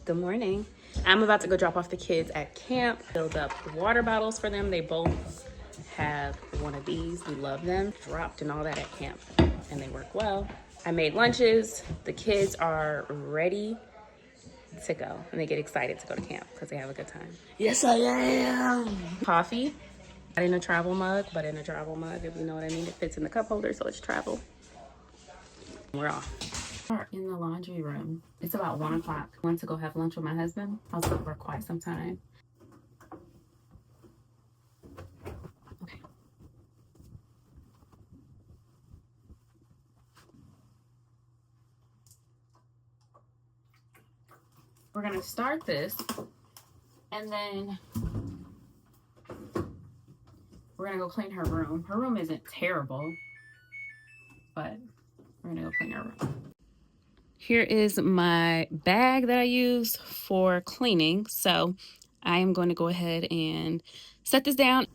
Good morning. I'm about to go drop off the kids at camp, filled up water bottles for them. They both have one of these. We love them. Dropped and all that at camp, and they work well. I made lunches. The kids are ready to go, and they get excited to go to camp because they have a good time. Yes, I am. Coffee, not in a travel mug, but in a travel mug, if you know what I mean. It fits in the cup holder, so it's travel. We're off. We're in the laundry room. It's about 1 o'clock. I went to go have lunch with my husband. I was up for quite some time. Okay. We're gonna start this, and then we're gonna go clean her room. Her room isn't terrible, but we're gonna go clean her room. Here is my bag that I use for cleaning. So I am going to go ahead and set this down.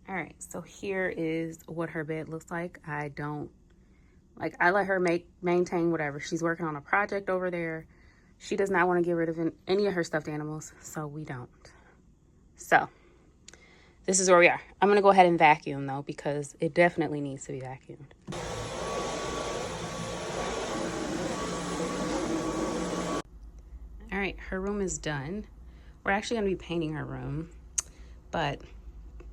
All right, so here is what her bed looks like. I let her maintain whatever. She's working on a project over there. She does not want to get rid of any of her stuffed animals, so we don't. So this is where we are. I'm gonna go ahead and vacuum though, because it definitely needs to be vacuumed. All right, her room is done. We're actually gonna be painting her room, but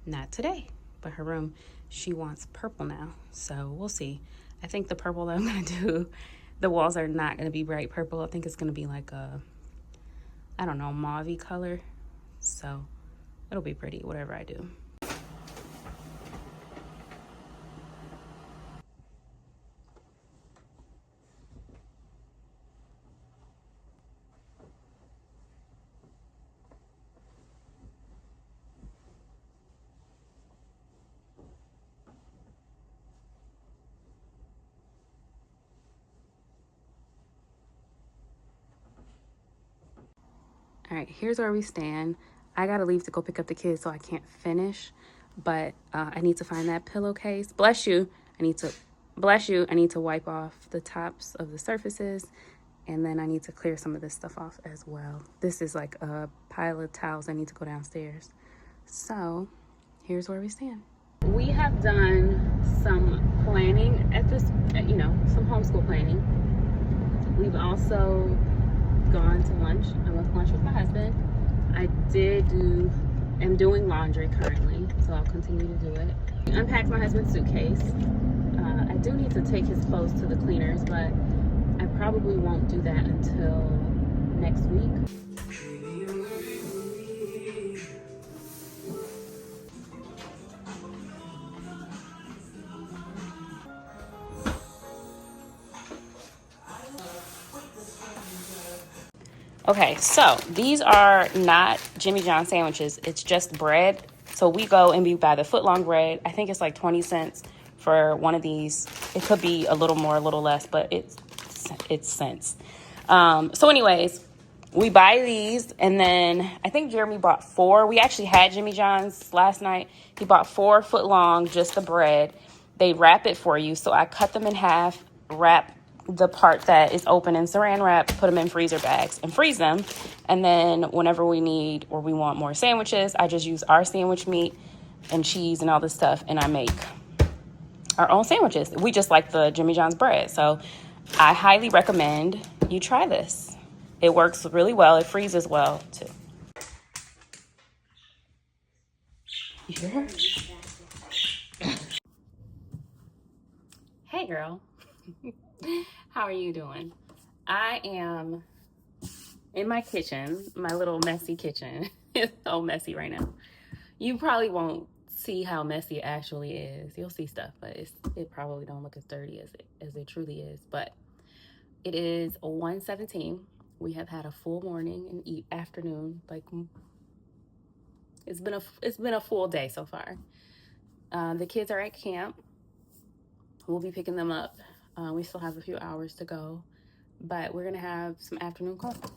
not today. But her room, she wants purple now, so we'll see. I think the purple that I'm gonna do, the walls are not gonna be bright purple. I think it's gonna be like a, I don't know, mauve-y color. So it'll be pretty, whatever I do. All right, here's where we stand. I gotta leave to go pick up the kids, so I can't finish, but I need to find that pillowcase. Bless you. I need to wipe off the tops of the surfaces, and then I need to clear some of this stuff off as well. This is like a pile of towels. I need to go downstairs. So here's where we stand. We have done some planning at this, some homeschool planning. We've also gone to lunch. I went to lunch with my husband. I am doing laundry currently, so I'll continue to do it. Unpacked my husband's suitcase. I do need to take his clothes to the cleaners, but I probably won't do that until next week. Okay, so these are not Jimmy John sandwiches. It's just bread. So we go and we buy the foot-long bread. I think it's like 20 cents for one of these. It could be a little more, a little less, but it's cents. So anyways, we buy these, and then I think Jeremy bought 4. We actually had Jimmy John's last night. He bought 4 foot-long, just the bread. They wrap it for you. So I cut them in half, wrap the part that is open in saran wrap, put them in freezer bags and freeze them. And then whenever we need or we want more sandwiches, I just use our sandwich meat and cheese and all this stuff, and I make our own sandwiches. We just like the Jimmy John's bread. So I highly recommend you try this. It works really well. It freezes well too. Hey girl. How are you doing? I am in my kitchen, my little messy kitchen. It's so messy right now. You probably won't see how messy it actually is. You'll see stuff, but it probably don't look as dirty as it truly is. But it is 1:17. We have had a full morning and afternoon. Like it's been a full day so far. The kids are at camp. We'll be picking them up. We still have a few hours to go, but we're gonna have some afternoon coffee.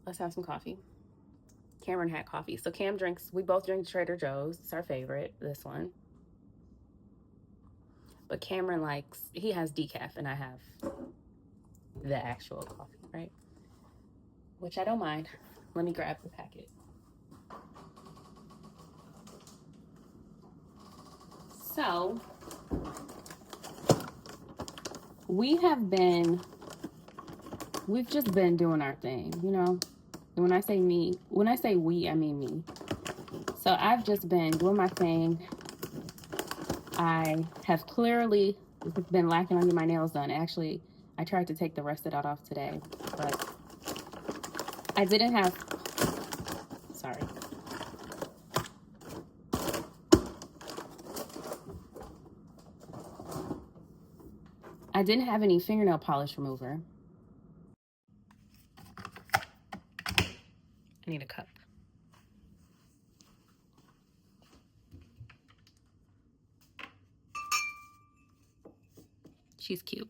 Let's have some coffee. Cameron had coffee. So Cam drinks, we both drink Trader Joe's. It's our favorite, this one. But Cameron likes, he has decaf and I have the actual coffee, right? Which I don't mind. Let me grab the packet. So, we've just been doing our thing, you know? And when I say we, I mean me. So I've just been doing my thing. I have clearly been lacking on getting my nails done. Actually, I tried to take the rest of that off today, but I didn't have, sorry. I didn't have any fingernail polish remover. I need a cup. She's cute.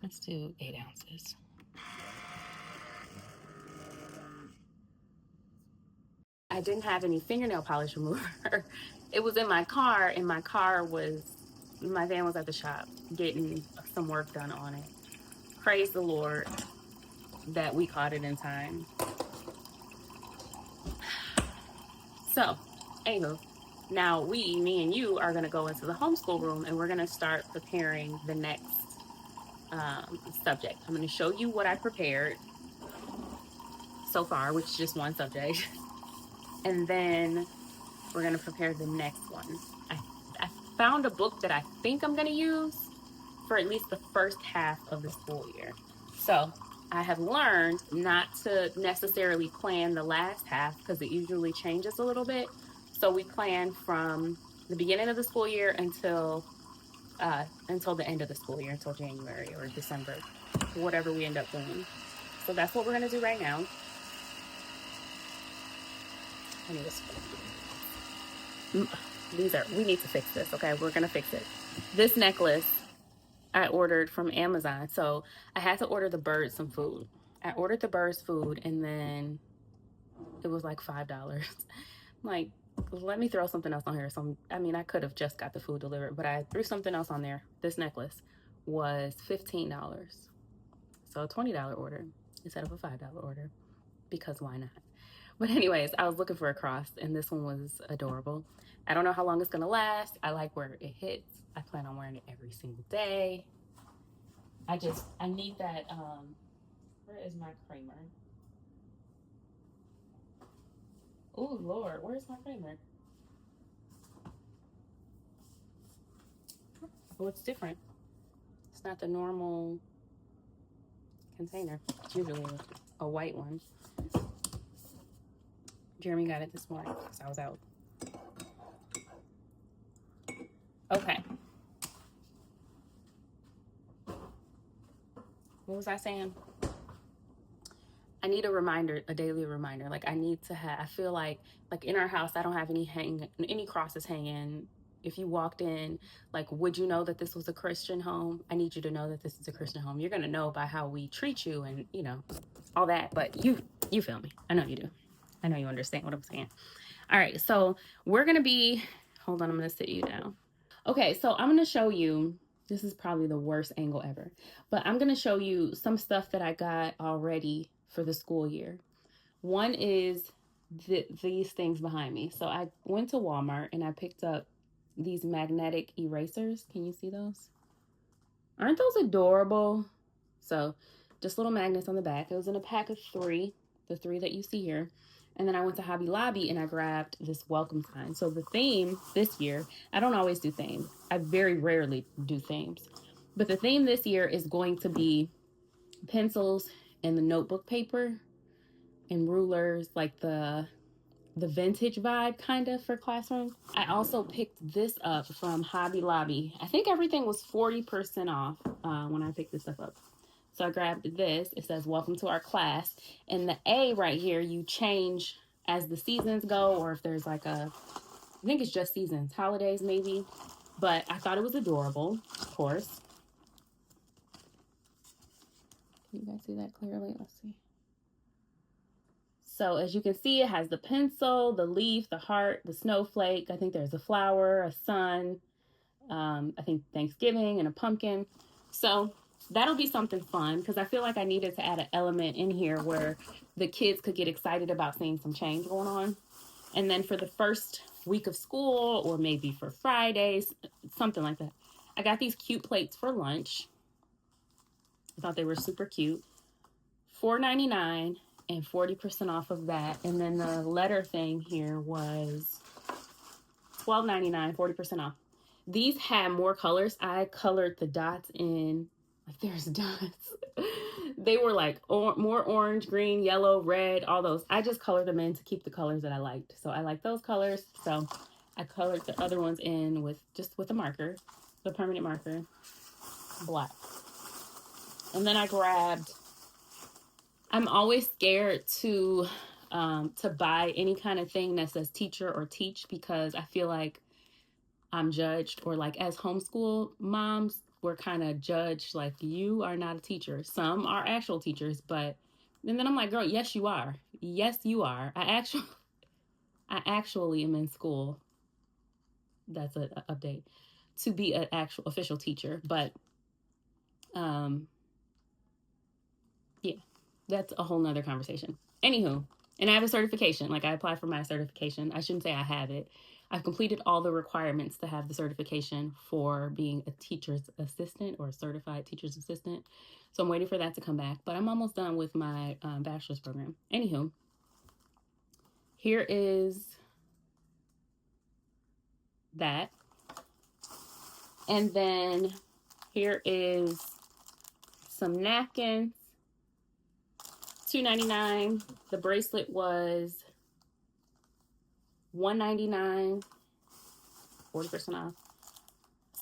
Let's do 8 ounces. I didn't have any fingernail polish remover. It was in my car, and my van was at the shop getting some work done on it. Praise the Lord that we caught it in time. So, anywho, now me and you are going to go into the homeschool room and we're going to start preparing the next subject. I'm going to show you what I prepared so far, which is just one subject. And then we're going to prepare the next one. I found a book that I think I'm going to use for at least the first half of the school year. So I have learned not to necessarily plan the last half because it usually changes a little bit. So we plan from the beginning of the school year until the end of the school year, until January or December, whatever we end up doing. So that's what we're going to do right now. I need a spoon. We need to fix this, okay? We're going to fix it. This necklace I ordered from Amazon. So I had to order the birds some food. I ordered the birds food and then it was like $5. I'm like, let me throw something else on here. So I could have just got the food delivered, but I threw something else on there. This necklace was $15. So a $20 order instead of a $5 order, because why not? But anyways, I was looking for a cross and this one was adorable. I don't know how long it's gonna last. I like where it hits. I plan on wearing it every single day. I need that, where is my creamer? Oh Lord, where's my creamer? Oh, it's different. It's not the normal container. It's usually a white one. Jeremy got it this morning because I was out. Okay. What was I saying? I need a reminder, a daily reminder. Like I feel like in our house, I don't have any crosses hanging. If you walked in, like, would you know that this was a Christian home? I need you to know that this is a Christian home. You're going to know by how we treat you and, all that. But you feel me. I know you do. I know you understand what I'm saying. All right. So we're going to be, hold on, I'm going to sit you down. Okay. So I'm going to show you This is probably the worst angle ever. But I'm going to show you some stuff that I got already for the school year. One is these things behind me. So I went to Walmart and I picked up these magnetic erasers. Can you see those? Aren't those adorable? So just little magnets on the back. It was in a pack of 3, the 3 that you see here. And then I went to Hobby Lobby and I grabbed this welcome sign. So the theme this year, I don't always do themes. I very rarely do themes. But the theme this year is going to be pencils and the notebook paper and rulers, like the vintage vibe kind of for classrooms. I also picked this up from Hobby Lobby. I think everything was 40% off when I picked this stuff up. So I grabbed this. It says, welcome to our class. And the A right here, you change as the seasons go, or if there's like I think it's just seasons, holidays maybe. But I thought it was adorable, of course. Can you guys see that clearly? Let's see. So as you can see, it has the pencil, the leaf, the heart, the snowflake. I think there's a flower, a sun, I think Thanksgiving, and a pumpkin. So that'll be something fun because I feel like I needed to add an element in here where the kids could get excited about seeing some change going on. And then for the first week of school, or maybe for Fridays, something like that, I got these cute plates for lunch. I thought they were super cute. $4.99 and 40% off of that. And then the letter thing here was $12.99, 40% off. These had more colors. I colored the dots in, like there's dots. They were like more orange, green, yellow, red, all those. I just colored them in to keep the colors that I liked. So I like those colors. So I colored the other ones in with a marker, the permanent marker, black. And then I grabbed, I'm always scared to buy any kind of thing that says teacher or teach because I feel like I'm judged, or like as homeschool moms, we're kind of judged like you are not a teacher. Some are actual teachers, but and then I'm like, girl, yes you are. Yes you are. I actually am in school. That's an update to be an actual official teacher, but yeah, that's a whole nother conversation. Anywho, and I have a certification. Like I applied for my certification. I shouldn't say I have it. I've completed all the requirements to have the certification for being a teacher's assistant or a certified teacher's assistant. So I'm waiting for that to come back, but I'm almost done with my bachelor's program. Anywho, here is that. And then here is some napkins. $2.99. The bracelet was $1.99, 40% off.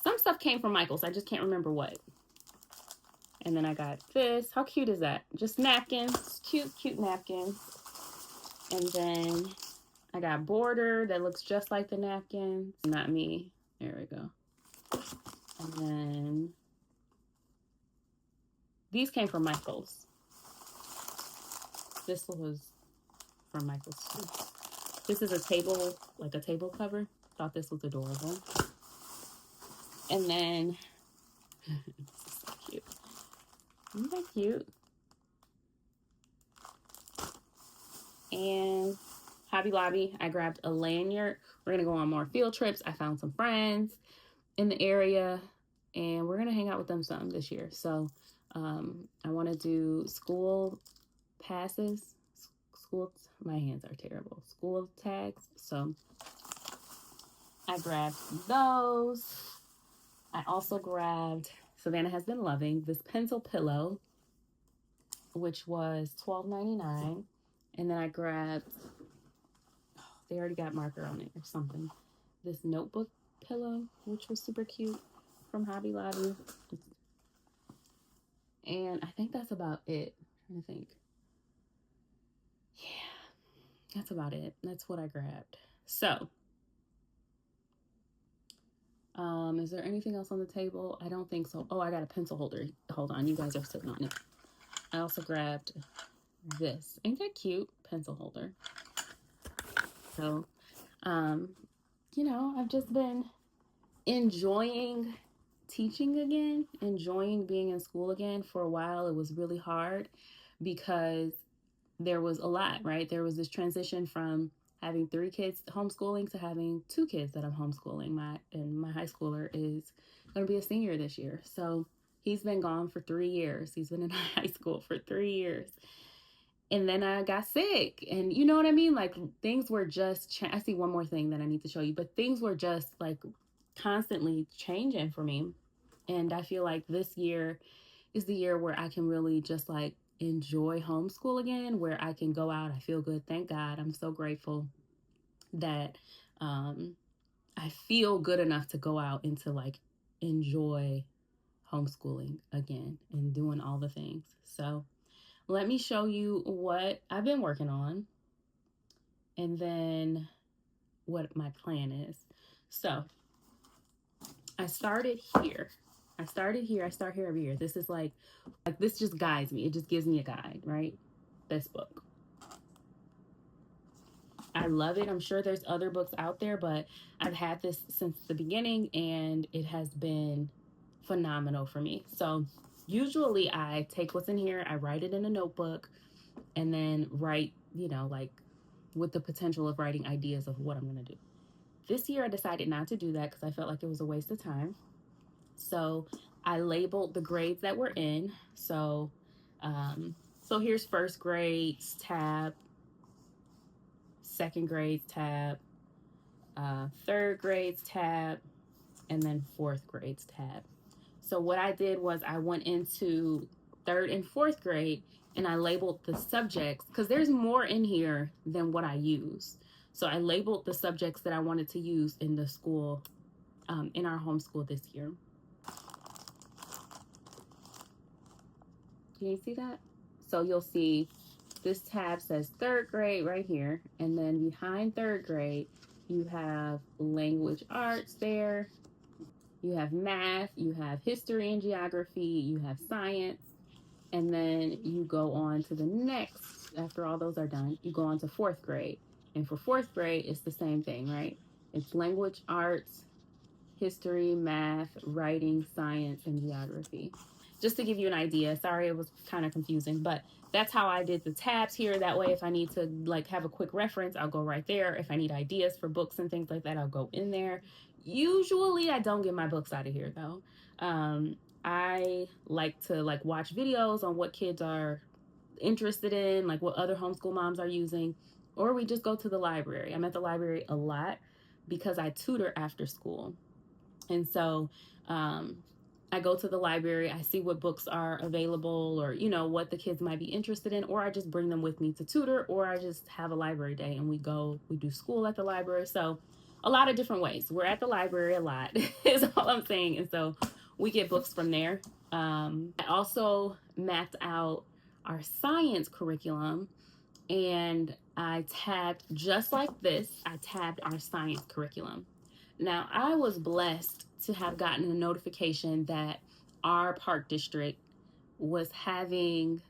Some stuff came from Michael's. I just can't remember what. And then I got this. How cute is that? Just napkins. Cute napkins. And then I got border that looks just like the napkins. Not me. There we go. And then these came from Michael's. This was from Michael's too. This is a table, like a table cover. Thought this was adorable. And then, this is so cute. Isn't that cute? And Hobby Lobby, I grabbed a lanyard. We're gonna go on more field trips. I found some friends in the area and we're gonna hang out with them some this year. So I wanna do school passes, my hands are terrible, school tags. So I grabbed those. I also grabbed, Savannah has been loving this pencil pillow, which was $12.99. And then I grabbed, they already got marker on it or something, this notebook pillow, which was super cute, from Hobby Lobby. And I think that's about it. I'm trying to think. Yeah, that's about it. That's what I grabbed. So, is there anything else on the table? I don't think so. Oh, I got a pencil holder. Hold on, you guys are sitting on it. I also grabbed this. Ain't that cute? Pencil holder. So, you know, I've just been enjoying teaching again, enjoying being in school again. For a while, it was really hard because there was a lot, right? There was this transition from having 3 kids homeschooling to having 2 kids that I'm homeschooling. My high schooler is going to be a senior this year. So he's been gone for 3 years. He's been in high school for 3 years. And then I got sick. And you know what I mean? Like things were just, I see one more thing that I need to show you, but things were just like constantly changing for me. And I feel like this year is the year where I can really just like enjoy homeschool again, where I can go out. I feel good. Thank God. I'm so grateful that I feel good enough to go out and to like enjoy homeschooling again and doing all the things. So let me show you what I've been working on and then what my plan is. So I started here. I start here every year. This is like this just guides me. It just gives me a guide, right? This book. I love it. I'm sure there's other books out there, but I've had this since the beginning and it has been phenomenal for me. So usually I take what's in here, I write it in a notebook, and then write, like with the potential of writing ideas of what I'm going to do. This year I decided not to do that because I felt like it was a waste of time. So I labeled the grades that we're in. So here's first grades tab, second grades tab, third grades tab, and then fourth grades tab. So what I did was I went into third and fourth grade and I labeled the subjects because there's more in here than what I use. So I labeled the subjects that I wanted to use in the school, in our homeschool this year. Can you see that? So you'll see this tab says third grade right here. And then behind third grade, you have language arts there. You have math, you have history and geography, you have science, and then you go on to the next, after all those are done, you go on to fourth grade. And for fourth grade, it's the same thing, right? It's language arts, history, math, writing, science, and geography. Just to give you an idea, sorry it was kind of confusing, but that's how I did the tabs here. That way, if I need to like have a quick reference, I'll go right there. If I need ideas for books and things like that, I'll go in there. Usually I don't get my books out of here though. I like to like watch videos on what kids are interested in, like what other homeschool moms are using, or we just go to the library. I'm at the library a lot because I tutor after school. And so I go to the library, I see what books are available or, what the kids might be interested in, or I just bring them with me to tutor, or I just have a library day and we do school at the library. So a lot of different ways. We're at the library a lot is all I'm saying. And so we get books from there. I also mapped out our science curriculum and I tabbed just like this. I tabbed our science curriculum. Now, I was blessed to have gotten a notification that our park district was having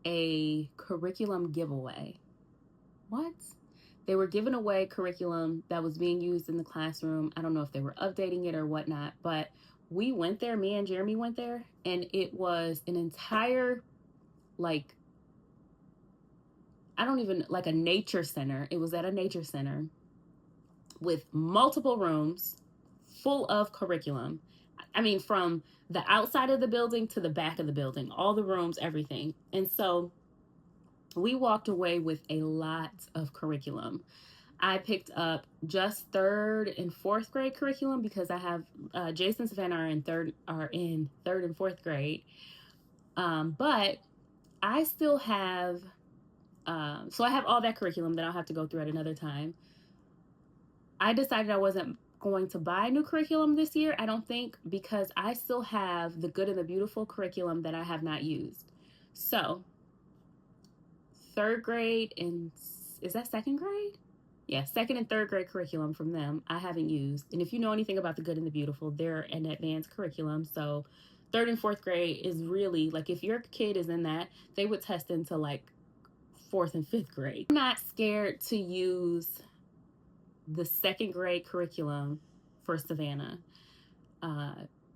a curriculum giveaway. What? They were giving away curriculum that was being used in the classroom. I don't know if they were updating it or whatnot, but we went there, me and Jeremy went there, and it was an entire, like a nature center. It was at a nature center with multiple rooms full of curriculum. I mean, from the outside of the building to the back of the building, all the rooms, everything. And so we walked away with a lot of curriculum. I picked up just third and fourth grade curriculum because I have Jason and Savannah are in third and fourth grade. But I still have, so I have all that curriculum that I'll have to go through at another time. I decided I wasn't going to buy new curriculum this year, I don't think, because I still have the Good and the Beautiful curriculum that I have not used. So third grade and is that second grade? Yeah, second and third grade curriculum from them I haven't used. And if you know anything about the Good and the Beautiful, they're an advanced curriculum. So third and fourth grade is really like if your kid is in that, they would test into like fourth and fifth grade. I'm not scared to use the second grade curriculum for Savannah.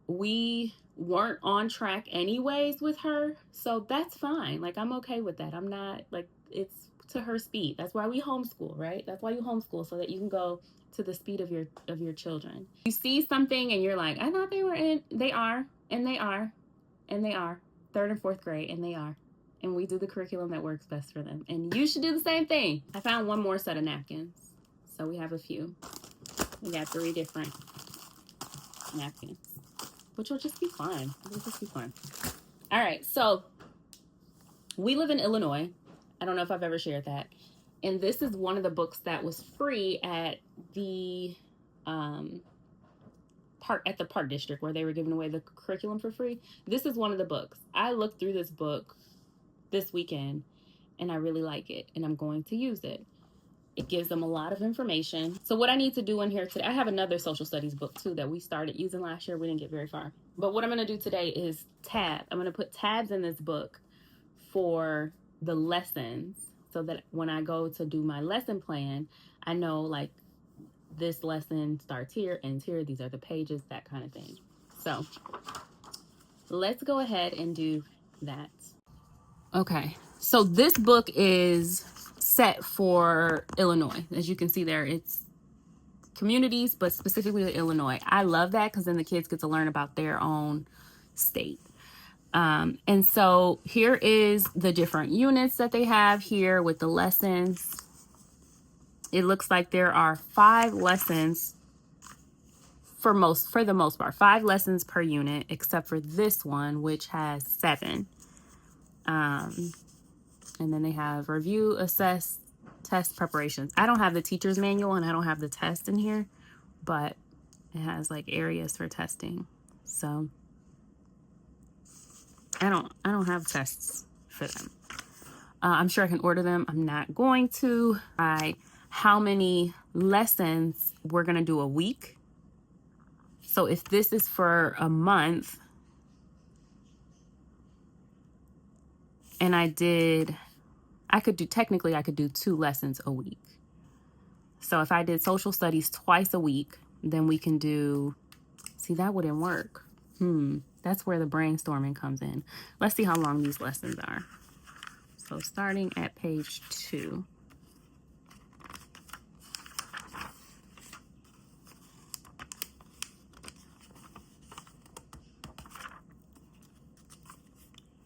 we weren't on track anyways with her, so that's fine. Like, I'm okay with that. I'm not like, it's to her speed. That's why we homeschool, right? That's why you homeschool, so that you can go to the speed of your children. You see something and you're like, I thought they were in, they are, and they are, and they are third and fourth grade, and they are, and we do the curriculum that works best for them, and you should do the same thing. I found one more set of napkins, so we have a few. We got 3 different napkins, which will just be fun. It'll just be fun. All right, so we live in Illinois. I don't know if I've ever shared that. And this is one of the books that was free at the park district, where they were giving away the curriculum for free. This is one of the books. I looked through this book this weekend, and I really like it, and I'm going to use it. It gives them a lot of information. So what I need to do in here today, I have another social studies book too that we started using last year. We didn't get very far. But what I'm going to do today is tab. I'm going to put tabs in this book for the lessons, so that when I go to do my lesson plan, I know like this lesson starts here, ends here, these are the pages, that kind of thing. So let's go ahead and do that. Okay, so this book is set for Illinois. As you can see there, it's communities, but specifically Illinois. I love that, because then the kids get to learn about their own state. And so here is the different units that they have here with the lessons. It looks like there are 5 lessons for the most part, 5 lessons per unit, except for this one, which has 7. And then they have review, assess, test preparations. I don't have the teacher's manual, and I don't have the test in here, but it has like areas for testing. So I don't have tests for them. I'm sure I can order them. I'm not going to. How many lessons we're going to do a week. So if this is for a month, and I could do 2 lessons a week. So if I did social studies twice a week, then we can do, see, that wouldn't work. That's where the brainstorming comes in. Let's see how long these lessons are. So starting at page 2.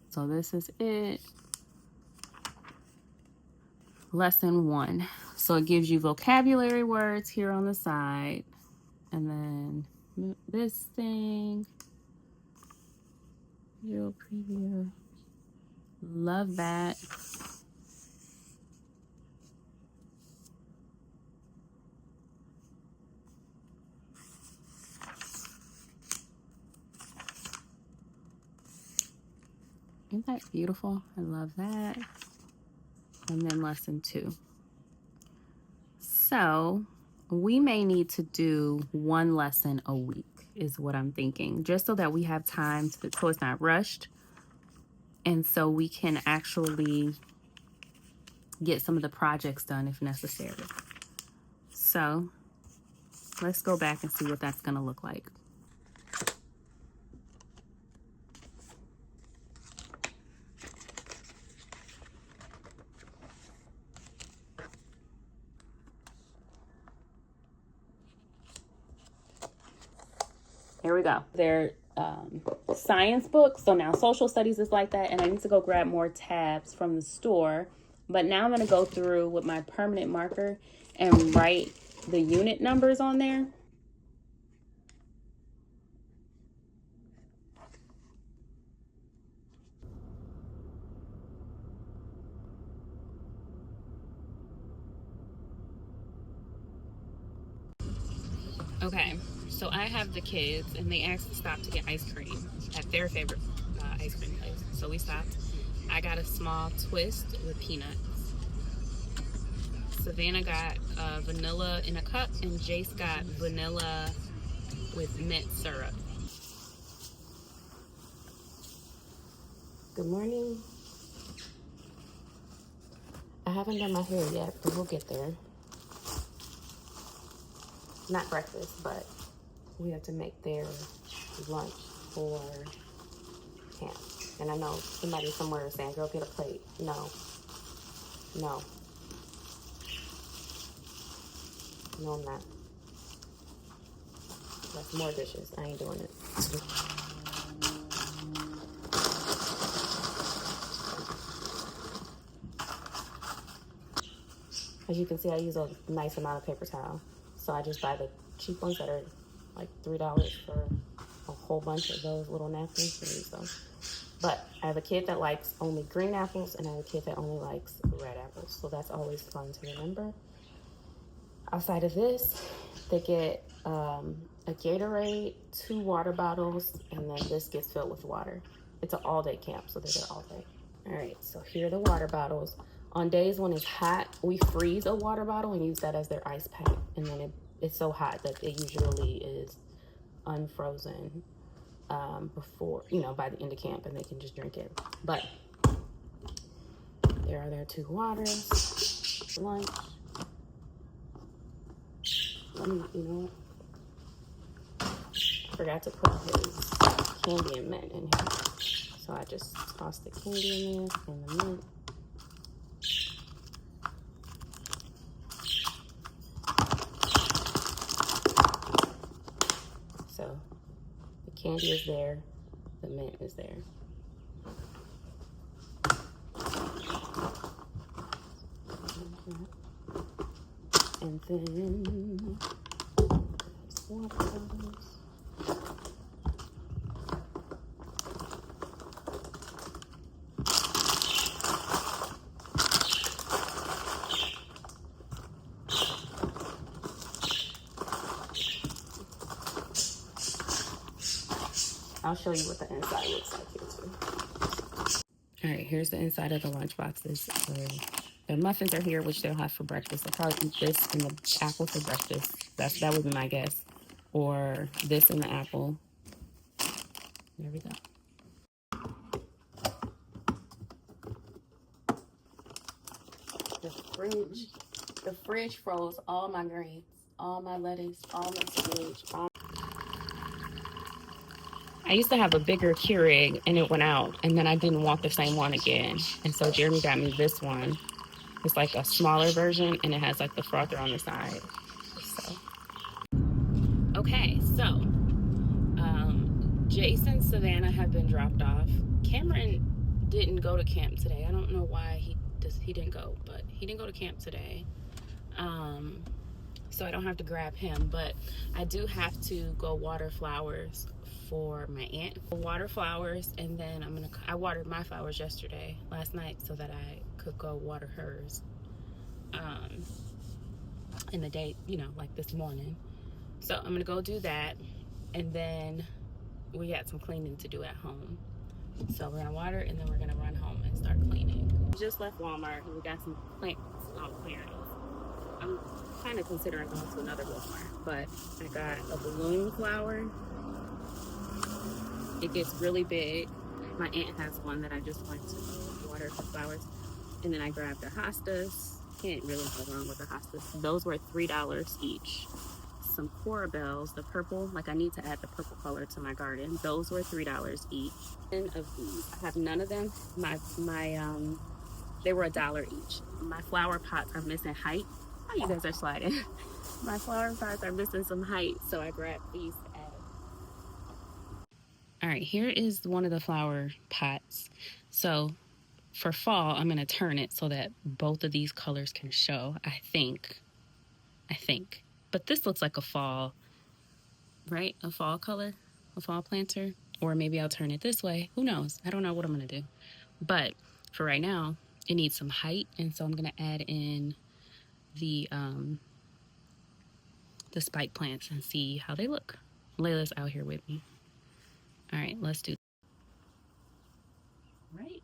So this is it. Lesson 1. So it gives you vocabulary words here on the side. And then this thing. Visual preview. Love that. Isn't that beautiful? I love that. And then lesson 2. So we may need to do 1 lesson a week is what I'm thinking, just so that we have time so it's not rushed. And so we can actually get some of the projects done if necessary. So let's go back and see what that's going to look like. Here we go. They're science books. So now social studies is like that. And I need to go grab more tabs from the store. But now I'm going to go through with my permanent marker and write the unit numbers on there. Okay, so I have the kids, and they asked to stop to get ice cream at their favorite ice cream place. So we stopped. I got a small twist with peanuts. Savannah got vanilla in a cup, and Jace got vanilla with mint syrup. Good morning. I haven't done my hair yet, but we'll get there. Not breakfast, but we have to make their lunch. for camp. And I know somebody somewhere is saying, girl, get a plate. No. No. No, I'm not. That's more dishes. I ain't doing it. As you can see, I use a nice amount of paper towel. So I just buy the cheap ones that are like $3 for a whole bunch of those little napkins. And use those. But I have a kid that likes only green apples, and I have a kid that only likes red apples. So that's always fun to remember. Outside of this, they get a Gatorade, 2 water bottles, and then this gets filled with water. It's an all-day camp, so they're there all day. All right, so here are the water bottles. On days when it's hot, we freeze a water bottle and use that as their ice pack. And then it's so hot that it usually is unfrozen before, by the end of camp, and they can just drink it. But there are their 2 waters, lunch. You know what? I forgot to put his candy and mint in here. So I just tossed the candy in there and the mint. So the candy is there, the mint is there. And then water bottles. I'll show you what the inside looks like here too. All right, here's the inside of the lunch boxes. Their muffins are here, which they'll have for breakfast. They'll probably eat this and the apple for breakfast. That would be my guess. Or this and the apple. There we go. The fridge froze all my greens, all my lettuce, all my spinach. I used to have a bigger Keurig and it went out, and then I didn't want the same one again. And so Jeremy got me this one. It's like a smaller version, and it has like the frother on the side. So, okay, so Jason, Savannah have been dropped off. Cameron didn't go to camp today. I don't know why he didn't go, but he didn't go to camp today. So I don't have to grab him, but I do have to go water flowers for my aunt. Water flowers, and then I watered my flowers last night, so that I could go water hers in the day, like this morning. So I'm gonna go do that, and then we got some cleaning to do at home. So we're gonna water, and then we're gonna run home and start cleaning. We just left Walmart, and we got some plants on clearance. I'm kind of considering going to another Walmart, but I got a balloon flower. It gets really big. My aunt has one that I just went to water for flowers. And then I grabbed the hostas. Can't really go wrong with the hostas. Those were $3 each. Some corabells, the purple, like I need to add the purple color to my garden. Those were $3 each. And of these, I have none of them. They were $1 each. My flower pots are missing height. Oh, you guys are sliding. My flower pots are missing some height, so I grabbed these to add. All right, here is one of the flower pots. So for fall, I'm gonna turn it so that both of these colors can show, I think. But this looks like a fall, right? A fall color, a fall planter. Or maybe I'll turn it this way. Who knows? I don't know what I'm gonna do. But for right now, it needs some height, and so I'm gonna add in the spike plants and see how they look. Layla's out here with me. All right, let's do. Right?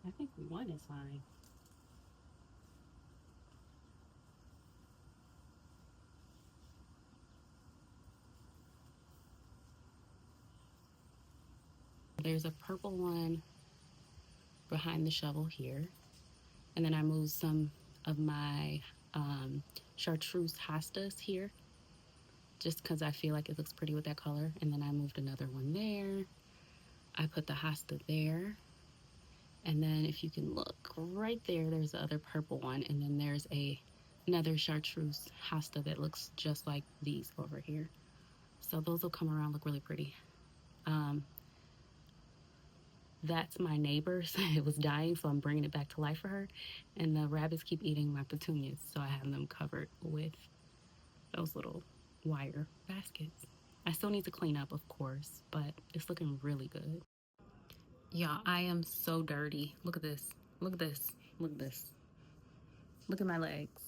I think one is fine. There's a purple one behind the shovel here. And then I moved some of my chartreuse hostas here. just because I feel like it looks pretty with that color. And then I moved another one there. I put the hosta there. And then if you can look right there, there's the other purple one. And then there's another chartreuse hosta that looks just like these over here. So those will come around, look really pretty. That's my neighbor's. It was dying, so I'm bringing it back to life for her. And the rabbits keep eating my petunias, so I have them covered with those little wire baskets. I still need to clean up, of course, but it's looking really good. Y'all, I am so dirty. Look at this. Look at this. Look at this. Look at my legs.